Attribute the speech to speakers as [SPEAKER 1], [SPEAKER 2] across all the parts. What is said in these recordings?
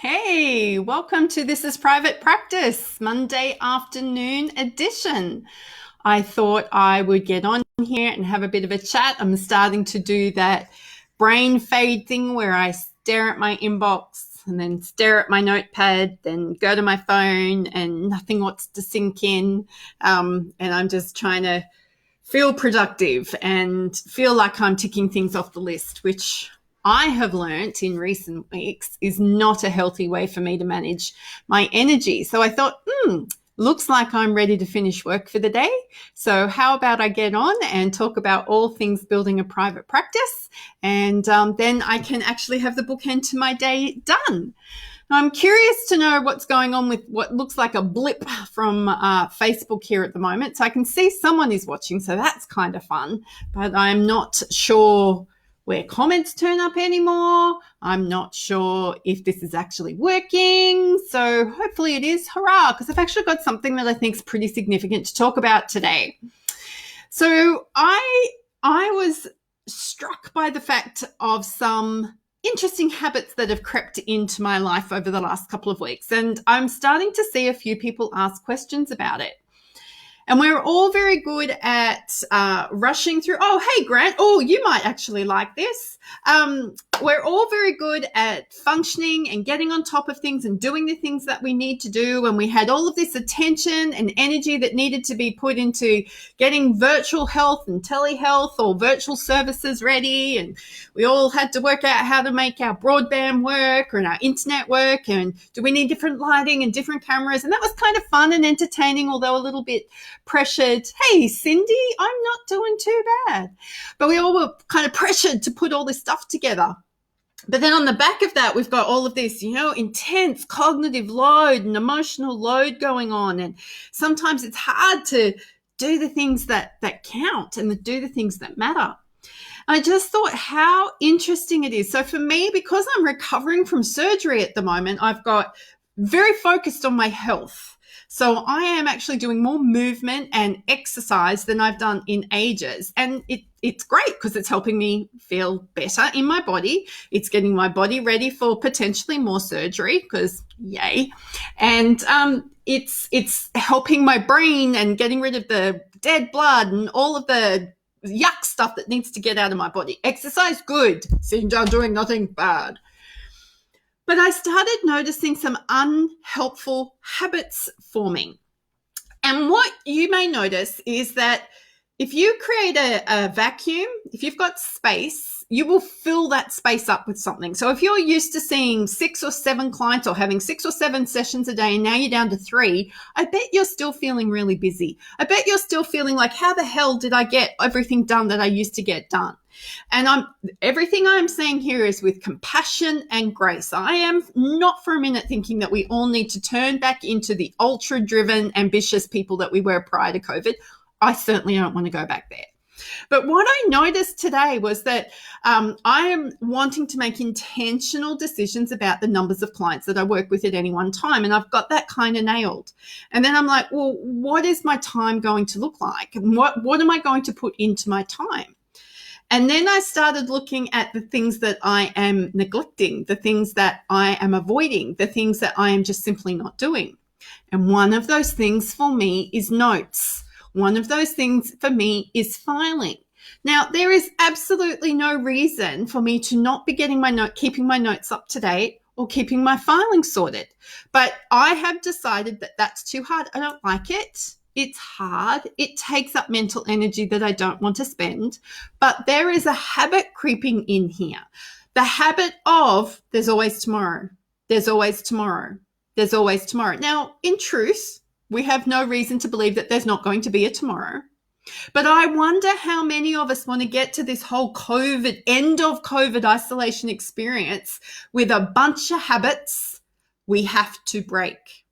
[SPEAKER 1] Hey, welcome to This is Private Practice, Monday afternoon edition. I thought I would get on here and have a bit of a chat. I'm starting to do that brain fade thing where I stare at my inbox and then stare at my notepad, then go to my phone and nothing wants to sink in. And I'm just trying to feel productive and feel like I'm ticking things off the list, which I have learnt in recent weeks is not a healthy way for me to manage my energy. So I thought, looks like I'm ready to finish work for the day. So how about I get on and talk about all things building a private practice, and then I can actually have the bookend to my day done. I'm curious to know what's going on with what looks like a blip from Facebook here at the moment. So I can see someone is watching, so that's kind of fun. But I'm not sure where comments turn up anymore. I'm not sure if this is actually working. So hopefully it is. Hurrah, because I've actually got something that I think is pretty significant to talk about today. So I was struck by the fact of some interesting habits that have crept into my life over the last couple of weeks. And I'm starting to see a few people ask questions about it. And we're all very good at rushing through. Oh, hey, Grant. Oh, you might actually like this. We're all very good at functioning and getting on top of things and doing the things that we need to do. And we had all of this attention and energy that needed to be put into getting virtual health and telehealth or virtual services ready. And we all had to work out how to make our broadband work and our internet work. And do we need different lighting and different cameras? And that was kind of fun and entertaining, although a little bit pressured. Hey, Cindy, I'm not doing too bad. But we all were kind of pressured to put all this stuff together. But then on the back of that, we've got all of this, intense cognitive load and emotional load going on. And sometimes it's hard to do the things that count and do the things that matter. I just thought how interesting it is. So for me, because I'm recovering from surgery at the moment, I've got very focused on my health. So I am actually doing more movement and exercise than I've done in ages. And it's great because it's helping me feel better in my body. It's getting my body ready for potentially more surgery because yay. And it's helping my brain and getting rid of the dead blood and all of the yuck stuff that needs to get out of my body. Exercise, good. Sitting down doing nothing, bad. But I started noticing some unhelpful habits forming. And what you may notice is that if you create a vacuum, if you've got space, you will fill that space up with something. So if you're used to seeing 6 or 7 clients or having 6 or 7 sessions a day and now you're down to 3, I bet you're still feeling really busy. I bet you're still feeling like, how the hell did I get everything done that I used to get done? And everything I'm saying here is with compassion and grace. I am not for a minute thinking that we all need to turn back into the ultra-driven, ambitious people that we were prior to COVID. I certainly don't want to go back there. But what I noticed today was that I am wanting to make intentional decisions about the numbers of clients that I work with at any one time. And I've got that kind of nailed. And then I'm like, well, what is my time going to look like? And what am I going to put into my time? And then I started looking at the things that I am neglecting, the things that I am avoiding, the things that I am just simply not doing. And one of those things for me is notes. One of those things for me is filing. Now, there is absolutely no reason for me to not be keeping my notes up to date or keeping my filing sorted. But I have decided that that's too hard. I don't like it. It's hard. It takes up mental energy that I don't want to spend. But there is a habit creeping in here. The habit of there's always tomorrow. There's always tomorrow. There's always tomorrow. Now, in truth, we have no reason to believe that there's not going to be a tomorrow. But I wonder how many of us want to get to this whole end of COVID isolation experience with a bunch of habits we have to break.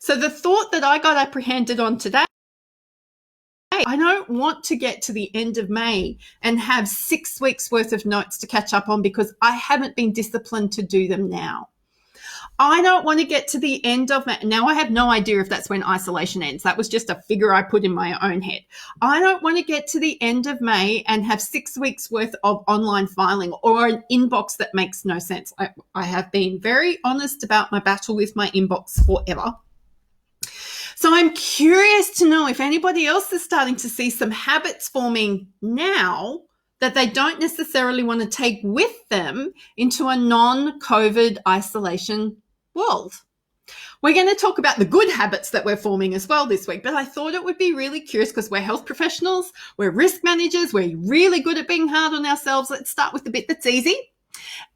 [SPEAKER 1] So the thought that I got apprehended on today, I don't want to get to the end of May and have 6 weeks worth of notes to catch up on because I haven't been disciplined to do them now. I don't want to get to the end of it. Now, I have no idea if that's when isolation ends. That was just a figure I put in my own head. I don't want to get to the end of May and have 6 weeks worth of online filing or an inbox that makes no sense. I have been very honest about my battle with my inbox forever. So I'm curious to know if anybody else is starting to see some habits forming now that they don't necessarily want to take with them into a non-COVID isolation world. We're going to talk about the good habits that we're forming as well this week, but I thought it would be really curious because we're health professionals, we're risk managers, we're really good at being hard on ourselves. Let's start with the bit that's easy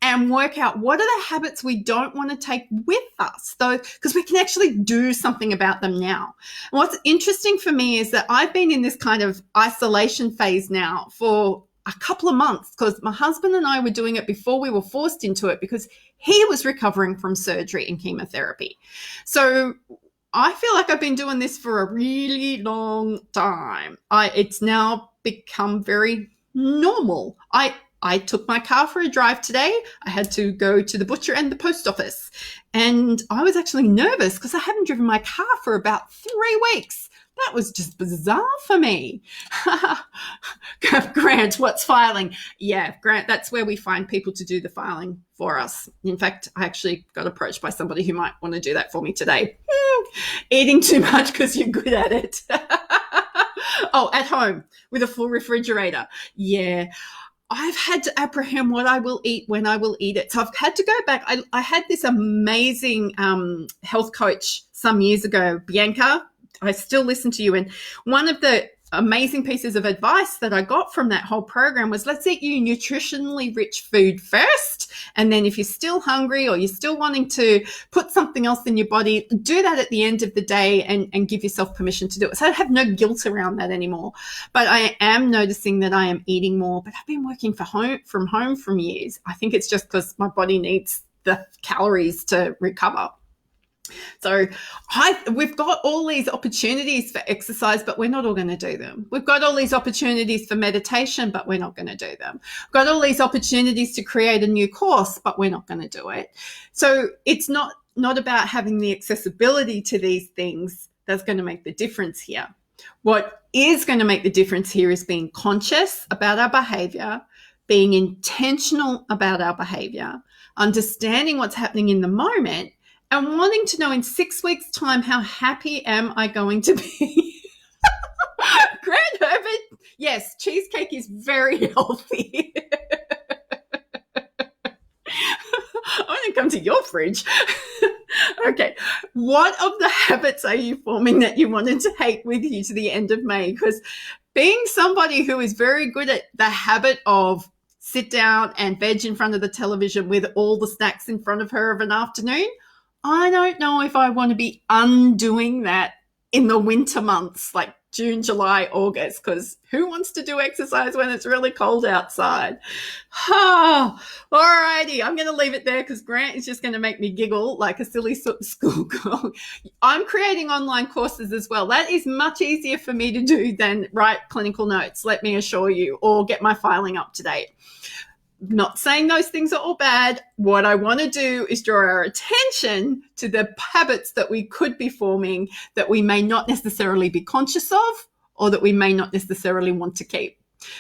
[SPEAKER 1] and work out what are the habits we don't want to take with us, though, because we can actually do something about them now. And what's interesting for me is that I've been in this kind of isolation phase now for a couple of months because my husband and I were doing it before we were forced into it because he was recovering from surgery and chemotherapy. So I feel like I've been doing this for a really long time. It's now become very normal. I took my car for a drive today. I had to go to the butcher and the post office. And I was actually nervous because I haven't driven my car for about 3 weeks. That was just bizarre for me. Grant, what's filing? Yeah, Grant, that's where we find people to do the filing for us. In fact, I actually got approached by somebody who might want to do that for me today. Eating too much because you're good at it. Oh, at home with a full refrigerator. Yeah. I've had to apprehend what I will eat when I will eat it. So I've had to go back. I had this amazing health coach some years ago, Bianca. I still listen to you. And one of the amazing pieces of advice that I got from that whole program was let's eat you nutritionally rich food first. And then if you're still hungry or you're still wanting to put something else in your body, do that at the end of the day and give yourself permission to do it. So I have no guilt around that anymore. But I am noticing that I am eating more, but I've been working from home for years. I think it's just because my body needs the calories to recover. So we've got all these opportunities for exercise, but we're not all going to do them. We've got all these opportunities for meditation, but we're not going to do them. We've got all these opportunities to create a new course, but we're not going to do it. So it's not about having the accessibility to these things that's going to make the difference here. What is going to make the difference here is being conscious about our behavior, being intentional about our behavior, understanding what's happening in the moment, and wanting to know in 6 weeks' time, how happy am I going to be? Grant Herbert, yes, cheesecake is very healthy. I want to come to your fridge. Okay, what of the habits are you forming that you wanted to take with you to the end of May? Because being somebody who is very good at the habit of sit down and veg in front of the television with all the snacks in front of her of an afternoon, I don't know if I want to be undoing that in the winter months like June, July, August, because who wants to do exercise when it's really cold outside? All righty, I'm going to leave it there because Grant is just going to make me giggle like a silly schoolgirl. I'm creating online courses as well. That is much easier for me to do than write clinical notes, let me assure you, or get my filing up to date. Not saying those things are all bad. What I want to do is draw our attention to the habits that we could be forming that we may not necessarily be conscious of or that we may not necessarily want to keep.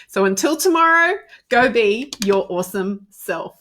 [SPEAKER 1] So until tomorrow, go be your awesome self.